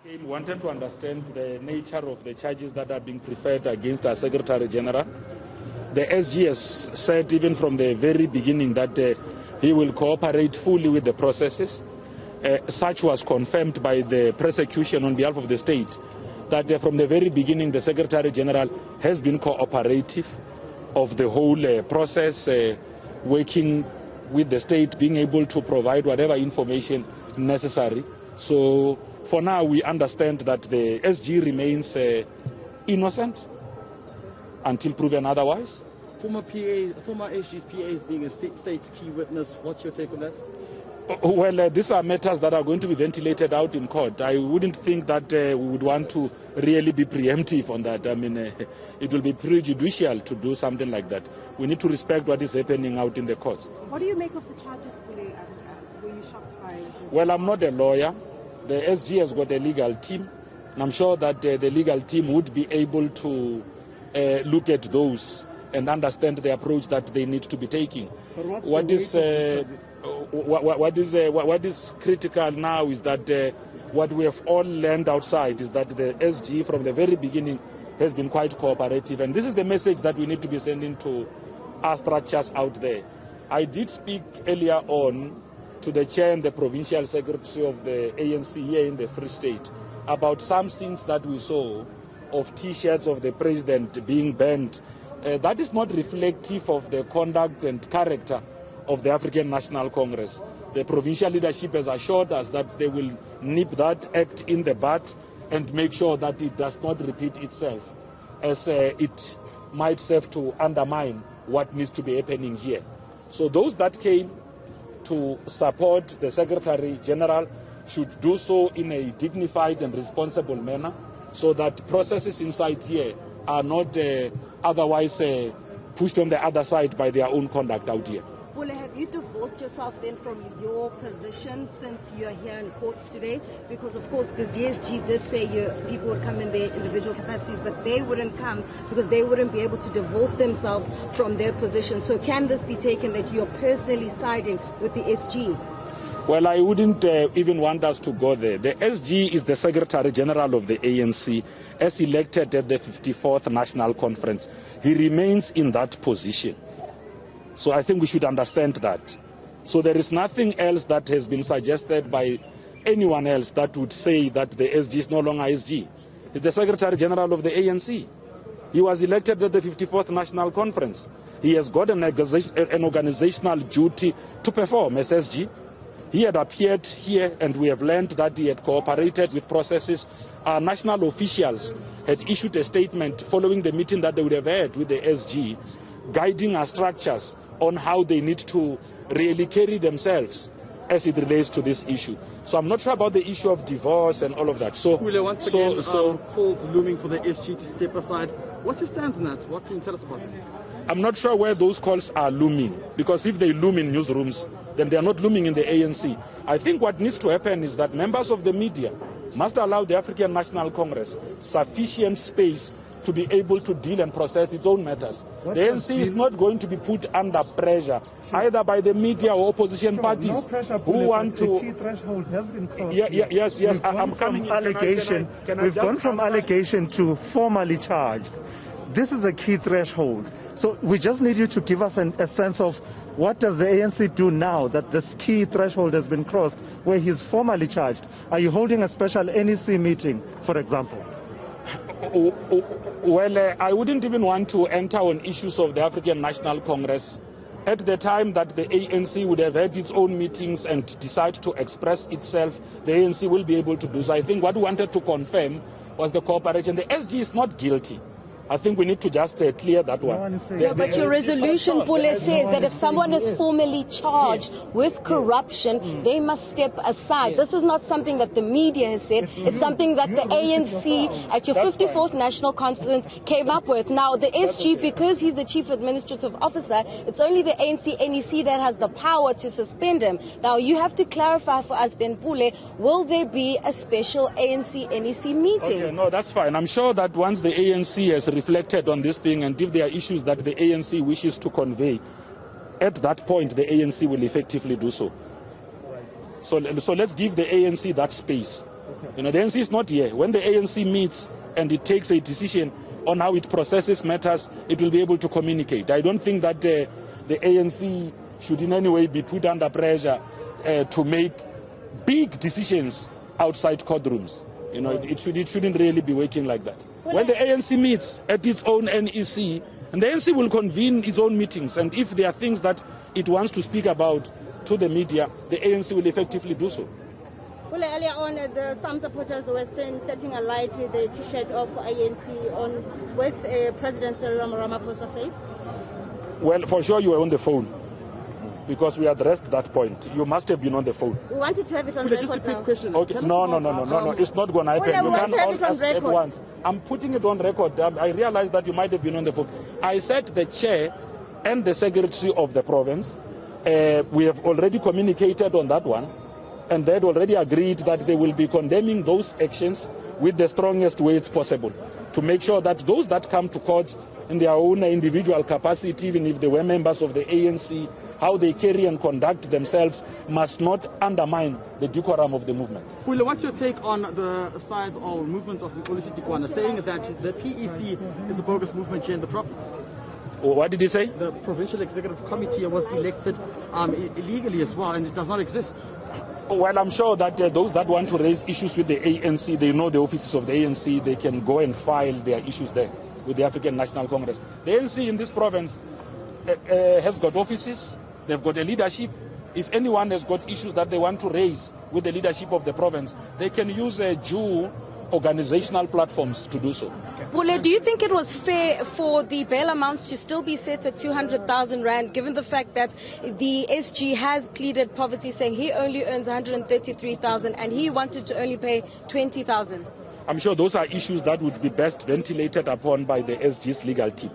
We wanted to understand the nature of the charges that are being preferred against our Secretary General. The SG has said even from the very beginning that he will cooperate fully with the processes. Such was confirmed by the prosecution on behalf of the state, that from the very beginning the Secretary General has been cooperative of the whole process, working with the state, being able to provide whatever information necessary. So for now we understand that the SG remains innocent until proven otherwise. Former SG's PA is being a state key witness. What's your take on that? Well, these are matters that are going to be ventilated out in court. I wouldn't think that we would want to really be preemptive on that. I mean, it will be prejudicial to do something like that. We need to respect what is happening out in the courts. What do you make of the charges, Pule? Were you shocked by it? Well, I'm not a lawyer. The SG has got a legal team, and I'm sure that the legal team would be able to look at those and understand the approach that they need to be taking. What is critical now is that what we have all learned outside is that the SG from the very beginning has been quite cooperative, and this is the message that we need to be sending to our structures out there. I did speak earlier on to the chair and the provincial secretary of the ANC here in the Free State about some scenes that we saw of T-shirts of the president being banned. That is not reflective of the conduct and character of the African National Congress. The provincial leadership has assured us that they will nip that act in the bud and make sure that it does not repeat itself, as it might serve to undermine what needs to be happening here. So those that came to support the Secretary General should do so in a dignified and responsible manner, so that processes inside here are not otherwise pushed on the other side by their own conduct out here. Pule, have you divorced yourself then from your position since you are here in courts today? Because of course the DSG did say people would come in their individual capacities, but they wouldn't come because they wouldn't be able to divorce themselves from their position. So can this be taken that you're personally siding with the SG? Well, I wouldn't even want us to go there. The SG is the Secretary General of the ANC, as elected at the 54th National Conference. He remains in that position. So I think we should understand that. So there is nothing else that has been suggested by anyone else that would say that the SG is no longer SG. He's the Secretary General of the ANC. He was elected at the 54th National Conference. He has got an organizational duty to perform as SG. He had appeared here and we have learned that he had cooperated with processes. Our national officials had issued a statement following the meeting that they would have had with the SG, guiding our structures on how they need to really carry themselves as it relates to this issue. So I'm not sure about the issue of divorce and all of that. So, once again, calls looming for the SG to step aside. What's your stance on that? What can you tell us about it? I'm not sure where those calls are looming, because if they loom in newsrooms, then they are not looming in the ANC. I think what needs to happen is that members of the media must allow the African National Congress sufficient space to be able to deal and process its own matters. The ANC is not going to be put under pressure either by the media or opposition parties who want to. The key threshold has been crossed. Yes. I'm coming from allegation. We've gone from allegation to formally charged. This is a key threshold. So we just need you to give us a sense of what does the ANC do now that this key threshold has been crossed where he's formally charged. Are you holding a special NEC meeting, for example? Well, I wouldn't even want to enter on issues of the African National Congress. At the time that the ANC would have had its own meetings and decide to express itself, the ANC will be able to do so. I think what we wanted to confirm was the cooperation. The SG is not guilty. I think we need to just clear that one. But your resolution, Pule, says that if someone is formally charged with corruption, they must step aside. This is not something that the media has said. It's something that the ANC at your 54th National Conference came up with. Now, the SG, because he's the Chief Administrative Officer, it's only the ANC NEC that has the power to suspend him. Now, you have to clarify for us then, Pule, will there be a special ANC NEC meeting? Okay, no, that's fine. I'm sure that once the ANC has reflected on this thing, and if there are issues that the ANC wishes to convey, at that point the ANC will effectively do so. So let's give the ANC that space You know, the ANC is not here. When the ANC meets and it takes a decision on how it processes matters, it will be able to communicate. I don't think that the ANC should in any way be put under pressure to make big decisions outside courtrooms. You know, it shouldn't really be working like that. When the ANC meets at its own NEC, and the ANC will convene its own meetings, and if there are things that it wants to speak about to the media, the ANC will effectively do so. Well, earlier on, some supporters were setting alight the T-shirt of ANC on with President Cyril Ramaphosa's face. Well, for sure you were on the phone, because we addressed that point. You must have been on the phone. We wanted to have it on record. Just a quick question. Okay. No. It's not going to happen. Well, you we can't want to have all it on ask at record. once. I'm putting it on record. I realize that you might have been on the phone. I said the chair and the secretary of the province, we have already communicated on that one, and they had already agreed that they will be condemning those actions with the strongest weights possible, to make sure that those that come to courts in their own individual capacity, even if they were members of the ANC, how they carry and conduct themselves must not undermine the decorum of the movement. Pule, what's your take on the sides or movements of Policy Tikwana saying that the PEC is a bogus movement here in the province? What did he say? The Provincial Executive Committee was elected illegally as well, and it does not exist. Well, I'm sure that those that want to raise issues with the ANC, they know the offices of the ANC, they can go and file their issues there with the African National Congress. The ANC in this province has got offices, they've got a leadership. If anyone has got issues that they want to raise with the leadership of the province, they can use due organizational platforms to do so. Pule, do you think it was fair for the bail amounts to still be set at 200,000 rand, given the fact that the SG has pleaded poverty, saying he only earns 133,000 and he wanted to only pay 20,000? I'm sure those are issues that would be best ventilated upon by the SG's legal team.